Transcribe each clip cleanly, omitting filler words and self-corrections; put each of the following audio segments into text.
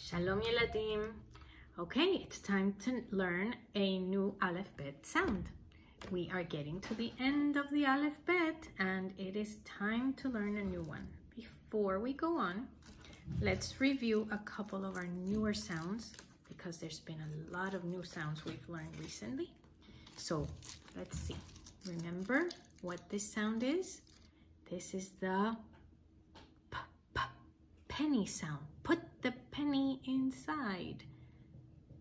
Shalom Yeladim. Okay, it's time to learn a new alphabet sound. We are getting to the end of the alphabet and it is time to learn a new one. Before we go on, let's review a couple of our newer sounds because there's been a lot of new sounds we've learned recently. So let's see. Remember what this sound is? This is the penny sound. Put the penny inside,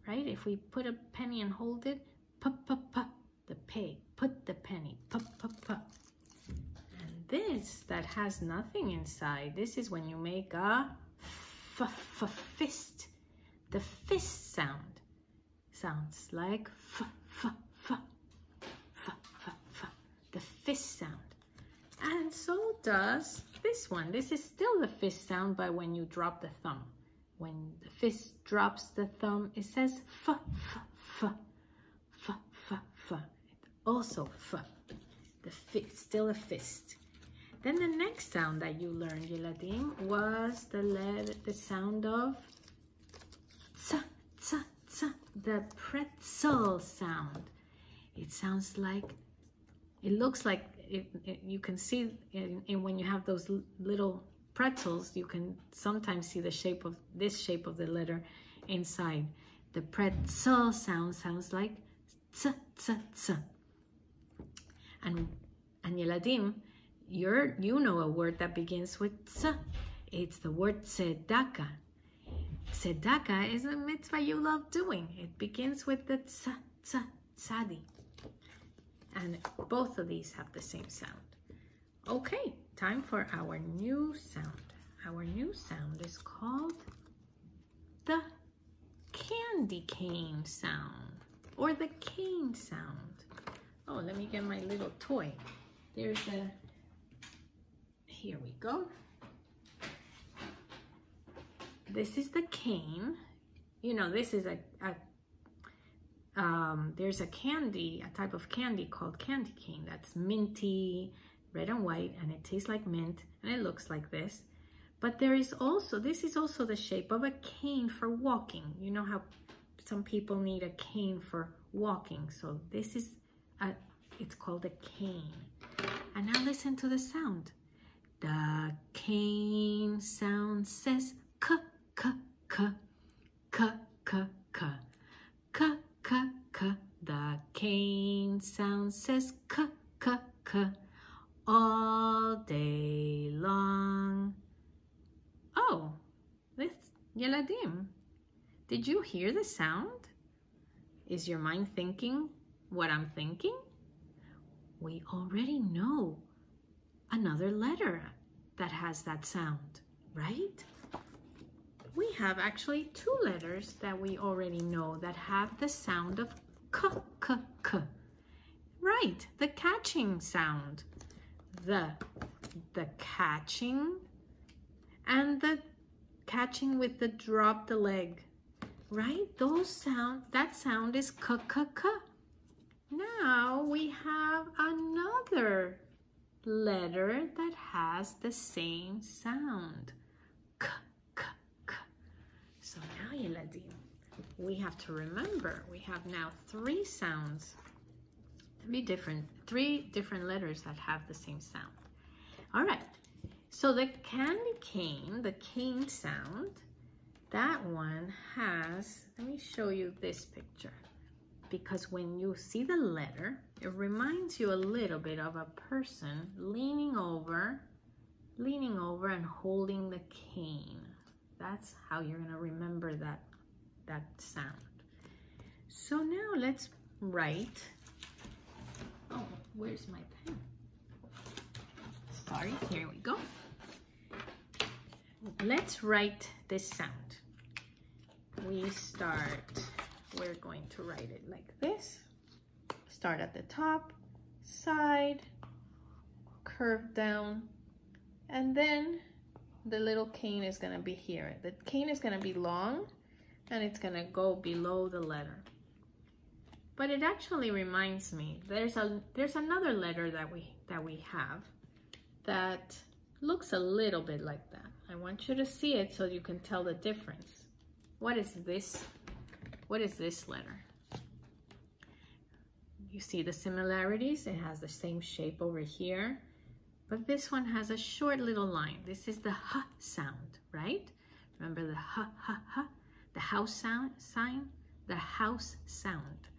right? If we put a penny and hold it, the pay, put the penny, And this that has nothing inside, this is when you make a fist. The fist sound sounds like the fist sound. And so does this one. This is still the fist sound, but when you drop the thumb. When the fist drops the thumb, it says f. Also f. The fist, still a fist. Then the next sound that you learned, Yeladim, was the sound of ts, the pretzel sound. It sounds like, it looks like, you can see when you have those little pretzels, you can sometimes see the shape of the letter inside. The pretzel sound sounds like ts. And Yeladim, you know a word that begins with ts. It's the word tzedakah. Tzedakah is a mitzvah you love doing. It begins with the tzadi. And both of these have the same sound. Okay, time for our new sound. Our new sound is called the candy cane sound, or the cane sound. Oh, let me get my little toy. Here we go. This is the cane. You know, this is there's a type of candy called candy cane that's minty, red and white, and it tastes like mint, and it looks like this. But this is also the shape of a cane for walking. You know how some people need a cane for walking. So this is it's called a cane. And now listen to the sound. The cane sound says k, k, k, k, k, k, k, k, k. The cane sound says k, k, k, all day long. Oh, this Yeladim, did you hear the sound? Is your mind thinking what I'm thinking? We already know another letter that has that sound, right? We have actually two letters that we already know that have the sound of k, k, k. Right, the catching sound. The catching and the catching with the drop the leg. Right? That sound is k, k, k. Now we have another letter that has the same sound. K, k, k. So now, Yeladim, we have to remember, we have now three sounds, three different letters that have the same sound. All right, so the candy cane, the cane sound, that one has, let me show you this picture, because when you see the letter, it reminds you a little bit of a person leaning over and holding the cane. That's how you're gonna remember that sound. So now let's write. Oh, where's my pen? Sorry, here we go. Let's write this sound. We're going to write it like this. Start at the top, side, curve down, and then the little cane is gonna be here. The cane is gonna be long and it's gonna go below the letter. But it actually reminds me, there's another letter that we have that looks a little bit like that. I want you to see it so you can tell the difference. What is this? What is this letter? You see the similarities? It has the same shape over here, but this one has a short little line. This is the H sound, right? Remember the H, H, H, the house sound sign, the house sound.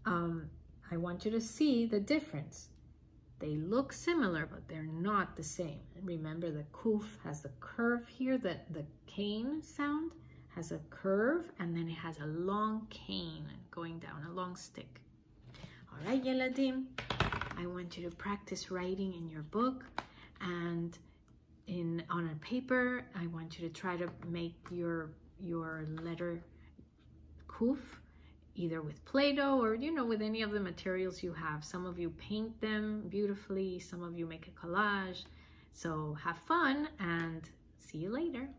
I want you to see the difference. They look similar, but they're not the same. And remember, the kuf has the curve here, the cane sound has a curve, and then it has a long cane going down, a long stick. All right, Yeladim, I want you to practice writing in your book and on a paper. I want you to try to make your letter kuf, either with Play-Doh or, you know, with any of the materials you have. Some of you paint them beautifully, some of you make a collage. So have fun and see you later.